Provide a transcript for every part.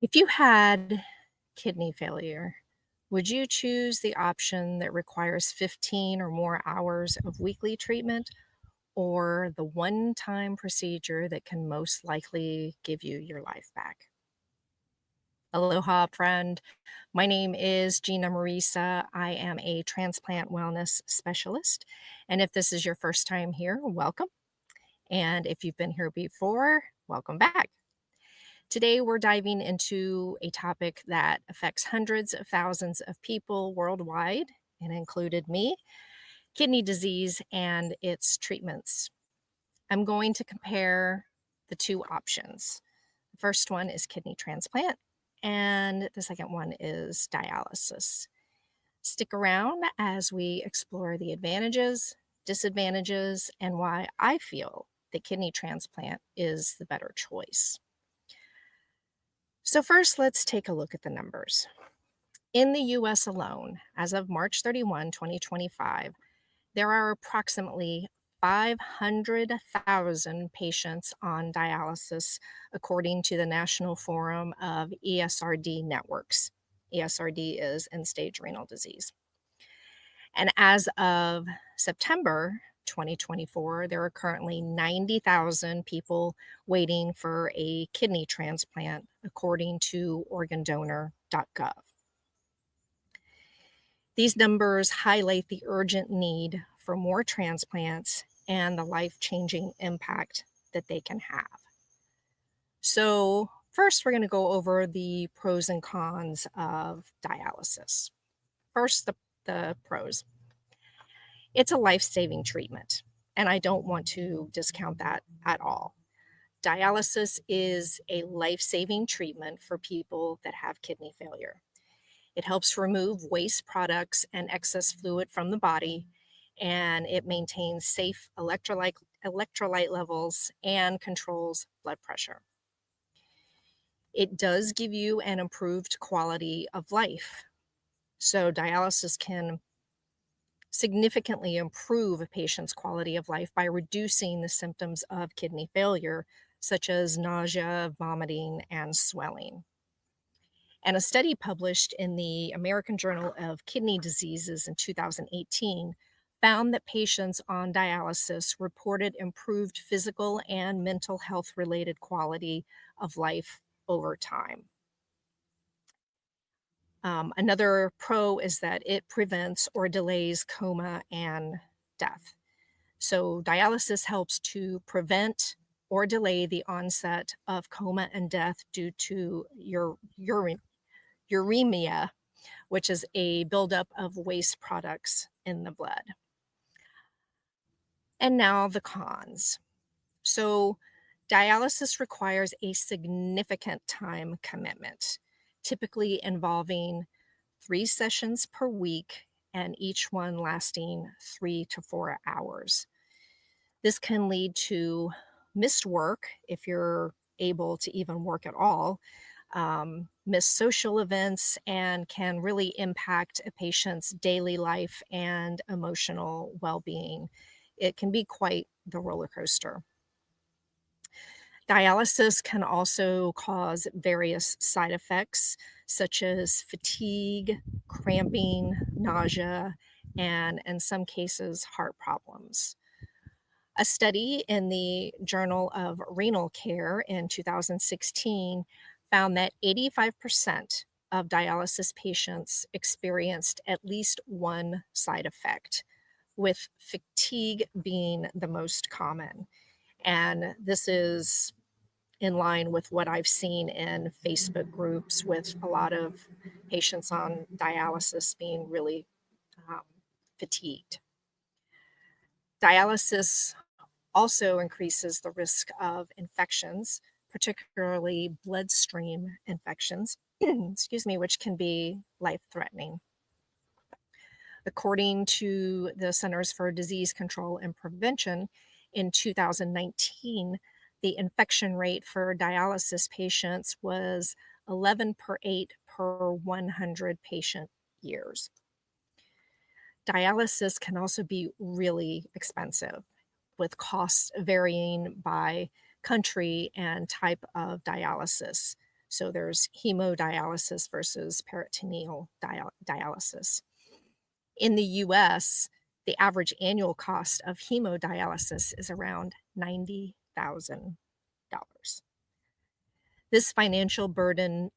If you had kidney failure, would you choose the option that requires 15 or more hours of weekly treatment or the one time procedure that can most likely give you your life back? Aloha, friend. My name is Gina Marisa. I am a transplant wellness specialist. And if this is your first time here, welcome. And if you've been here before, welcome back. Today, we're diving into a topic that affects hundreds of thousands of people worldwide, and included me, kidney disease and its treatments. I'm going to compare the two options. The first one is kidney transplant, and the second one is dialysis. Stick around as we explore the advantages, disadvantages, and why I feel that kidney transplant is the better choice. So, first, let's take a look at the numbers. In the US alone, as of March 31, 2025, there are approximately 500,000 patients on dialysis, according to the National Forum of ESRD Networks. ESRD is end stage renal disease. And as of September 2024, there are currently 90,000 people waiting for a kidney transplant, according to organdonor.gov. These numbers highlight the urgent need for more transplants and the life changing impact that they can have. So, first, we're going to go over the pros and cons of dialysis. First, the pros. It's a life saving treatment, and I don't want to discount that at all. Dialysis is a life saving treatment for people that have kidney failure. It helps remove waste products and excess fluid from the body, and it maintains safe electrolyte levels and controls blood pressure. It does give you an improved quality of life. So, dialysis can significantly improve a patient's quality of life by reducing the symptoms of kidney failure, such as nausea, vomiting, and swelling. And a study published in the American Journal of Kidney Diseases in 2018 found that patients on dialysis reported improved physical and mental health related quality of life over time. Another pro is that it prevents or delays coma and death. So, dialysis helps to prevent or delay the onset of coma and death due to uremia, which is a buildup of waste products in the blood. And now the cons. So, dialysis requires a significant time commitment, typically involving 3 sessions per week and each one lasting 3 to 4 hours. This can lead to missed work if you're able to even work at all, missed social events, and can really impact a patient's daily life and emotional well being. It can be quite the roller coaster. Dialysis can also cause various side effects, such as fatigue, cramping, nausea, and in some cases, heart problems. A study in the Journal of Renal Care in 2016 found that 85% of dialysis patients experienced at least one side effect, with fatigue being the most common. And this is in line with what I've seen in Facebook groups with a lot of patients on dialysis being really um, fatigued. Dialysis also increases the risk of infections, particularly bloodstream infections, excuse me, which can be life threatening. According to the Centers for Disease Control and Prevention, in 2019, the infection rate for dialysis patients was 11 per 8 per 100 patient years. Dialysis can also be really expensive, with costs varying by country and type of dialysis. So there's hemodialysis versus peritoneal dialysis. In the US, the average annual cost of hemodialysis is around $90,000. This financial burden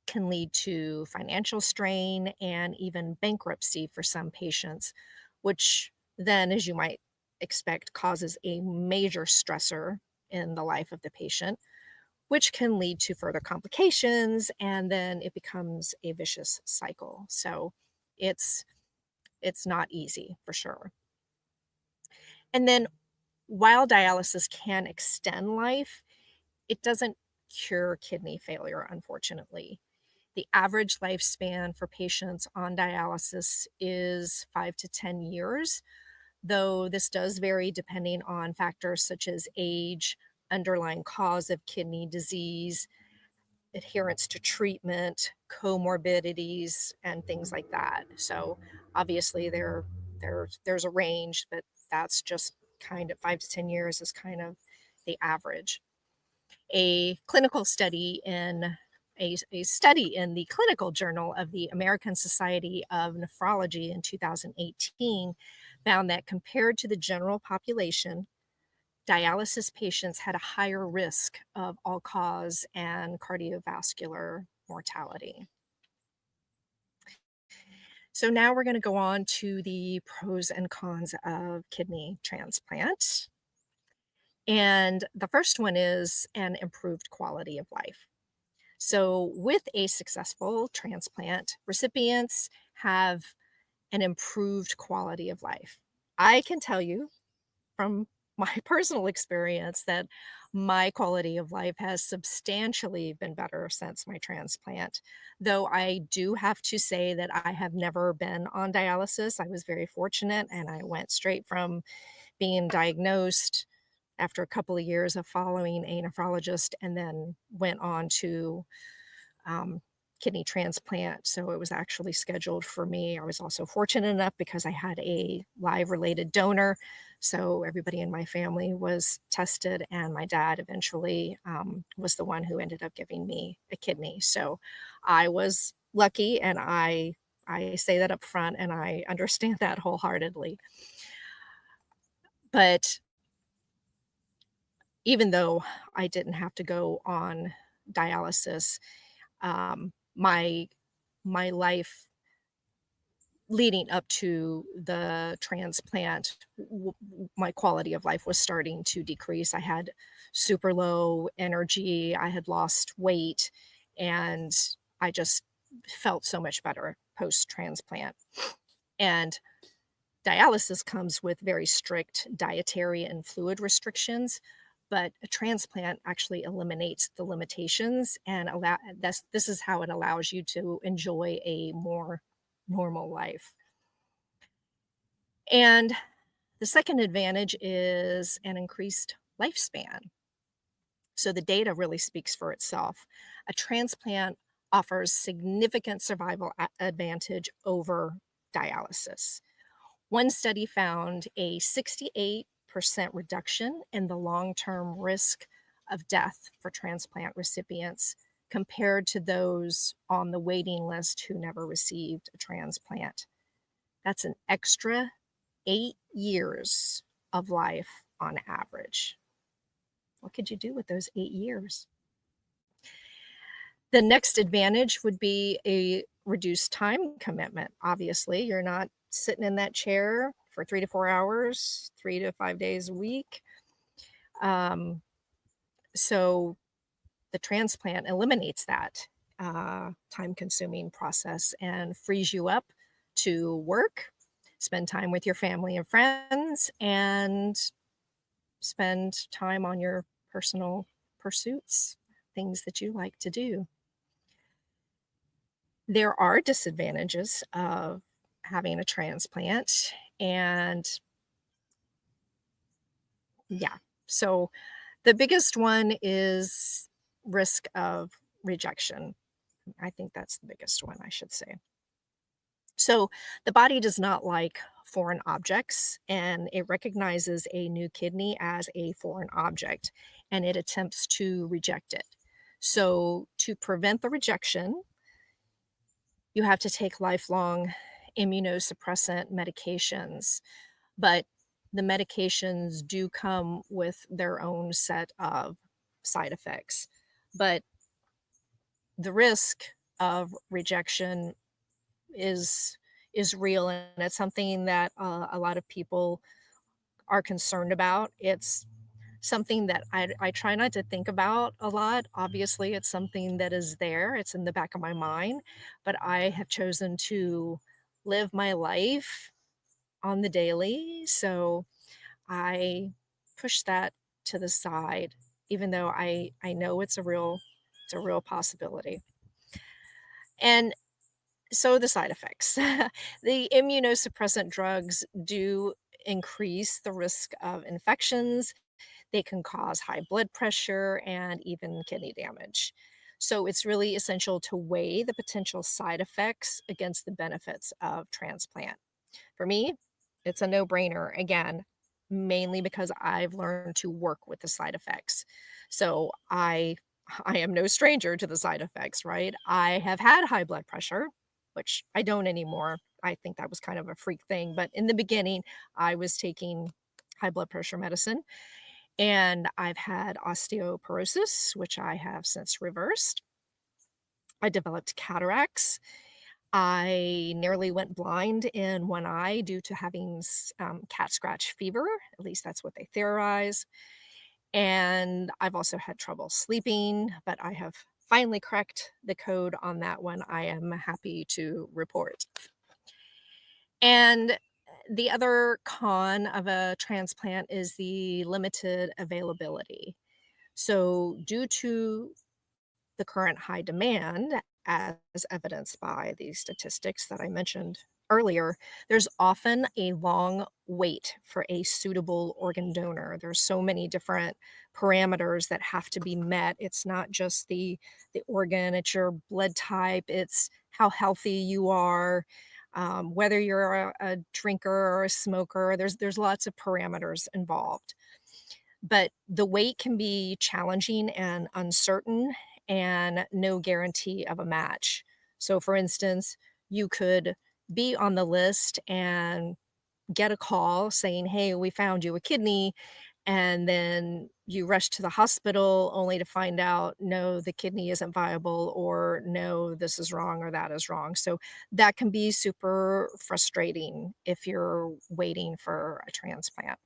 can lead to financial strain and even bankruptcy for some patients, which then, as you might expect, causes a major stressor in the life of the patient, which can lead to further complications, and then it becomes a vicious cycle. So it's it's not easy for sure. And then while dialysis can extend life, it doesn't cure kidney failure, unfortunately. The average lifespan for patients on dialysis is 5 to 10 years, though this does vary depending on factors such as age, underlying cause of kidney disease, adherence to treatment, comorbidities, and things like that. So obviously there's a range, but that's just kind of 5 to 10 years is kind of the average. A clinical study in a study in the Clinical Journal of the American Society of Nephrology in 2018 found that compared to the general population, dialysis patients had a higher risk of all cause and cardiovascular mortality. So now we're going to go on to the pros and cons of kidney transplant. And the first one is an improved quality of life. So, with a successful transplant, recipients have an improved quality of life. I can tell you from my personal experience that my quality of life has substantially been better since my transplant. Though I do have to say that I have never been on dialysis. I was very fortunate and I went straight from being diagnosed after a couple of years of following a nephrologist and then went on to um, kidney transplant. So it was actually scheduled for me. I was also fortunate enough because I had a live related donor. So everybody in my family was tested, and my dad eventually was the one who ended up giving me a kidney. So I was lucky, and I say that up front, and I understand that wholeheartedly. But even though I didn't have to go on dialysis, my life leading up to the transplant, my quality of life was starting to decrease. I had super low energy, I had lost weight, and I just felt so much better post transplant. And dialysis comes with very strict dietary and fluid restrictions, but a transplant actually eliminates the limitations and allow this is how it allows you to enjoy a more normal life. And the second advantage is an increased lifespan. So the data really speaks for itself. A transplant offers significant survival advantage over dialysis. One study found a 68% reduction in the long term risk of death for transplant recipients compared to those on the waiting list who never received a transplant. That's an extra 8 years of life on average. What could you do with those 8 years? The next advantage would be a reduced time commitment. Obviously, you're not sitting in that chair for 3 to 4 hours, 3 to 5 days a week. Um, so the transplant eliminates that time-consuming process and frees you up to work, spend time with your family and friends, and spend time on your personal pursuits, things that you like to do. There are disadvantages of having a transplant, and yeah. So the biggest one is risk of rejection. I think that's the biggest one, I should say. So the body does not like foreign objects, and it recognizes a new kidney as a foreign object, and it attempts to reject it. So, to prevent the rejection, you have to take lifelong immunosuppressant medications, but the medications do come with their own set of side effects. But the risk of rejection is is real, and it's something that a lot of people are concerned about. It's something that I try not to think about a lot. Obviously, it's something that is there, it's in the back of my mind, but I have chosen to live my life on the daily, so I push that to the side, even though I know it's a real possibility. And so the side effects. The immunosuppressant drugs do increase the risk of infections. They can cause high blood pressure and even kidney damage. So it's really essential to weigh the potential side effects against the benefits of transplant. For me, it's a no-brainer, again, mainly because I've learned to work with the side effects. So I am no stranger to the side effects, right? I have had high blood pressure, which I don't anymore. I think that was kind of a freak thing, but in the beginning, I was taking high blood pressure medicine, and I've had osteoporosis, which I have since reversed. I developed cataracts. I nearly went blind in one eye due to having cat scratch fever. At least that's what they theorize. And I've also had trouble sleeping, but I have finally cracked the code on that one. I am happy to report. And the other con of a transplant is the limited availability. So, due to the current high demand, as evidenced by the statistics that I mentioned earlier, there's often a long wait for a suitable organ donor. There's so many different parameters that have to be met. It's not just the organ, it's your blood type, it's how healthy you are, whether you're a drinker or a smoker. There's lots of parameters involved, but the wait can be challenging and uncertain, and no guarantee of a match. So, for instance, you could be on the list and get a call saying, "Hey, we found you a kidney." And then you rush to the hospital only to find out, no, the kidney isn't viable, or no, this is wrong, or that is wrong. So that can be super frustrating if you're waiting for a transplant.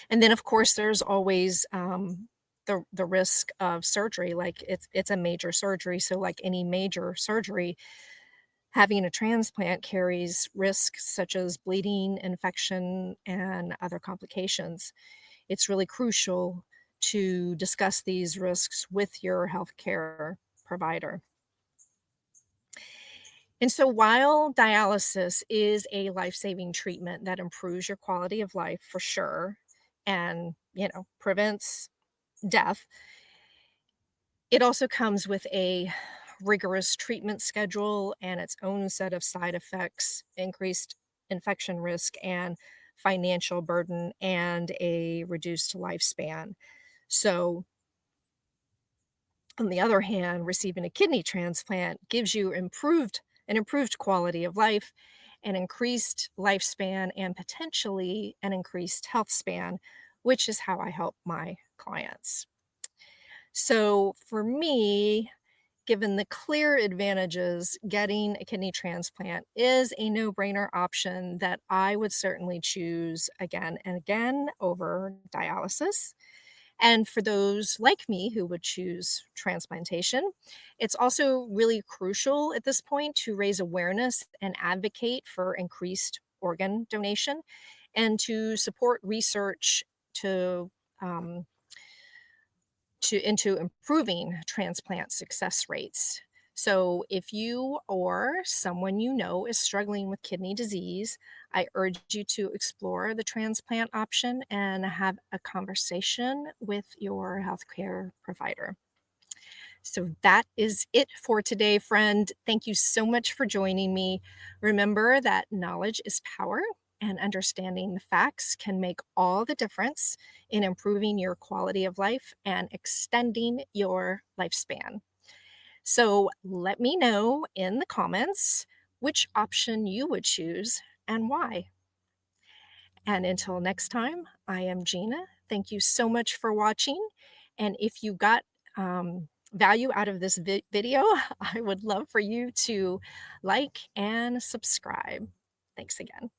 And then, of course, there's always the risk of surgery. Like it's a major surgery, so like any major surgery, having a transplant carries risks such as bleeding, infection, and other complications. It's really crucial to discuss these risks with your healthcare provider. And so, while dialysis is a life saving treatment that improves your quality of life for sure, and prevents death, it also comes with a rigorous treatment schedule and its own set of side effects, increased infection risk, and financial burden, and a reduced lifespan. So, on the other hand, receiving a kidney transplant gives you an improved quality of life, an increased lifespan, and potentially an increased health span, which is how I help my clients. So for me, given the clear advantages, getting a kidney transplant is a no-brainer option that I would certainly choose again and again over dialysis. And for those like me who would choose transplantation, it's also really crucial at this point to raise awareness and advocate for increased organ donation, and to support research to um, into improving transplant success rates. So, if you or someone you know is struggling with kidney disease, I urge you to explore the transplant option and have a conversation with your healthcare provider. So, that is it for today, friend. Thank you so much for joining me. Remember that knowledge is power, and understanding the facts can make all the difference in improving your quality of life and extending your lifespan. So let me know in the comments which option you would choose and why. And until next time, I am Gina. Thank you so much for watching. And if you got value out of this video, I would love for you to like and subscribe. Thanks again.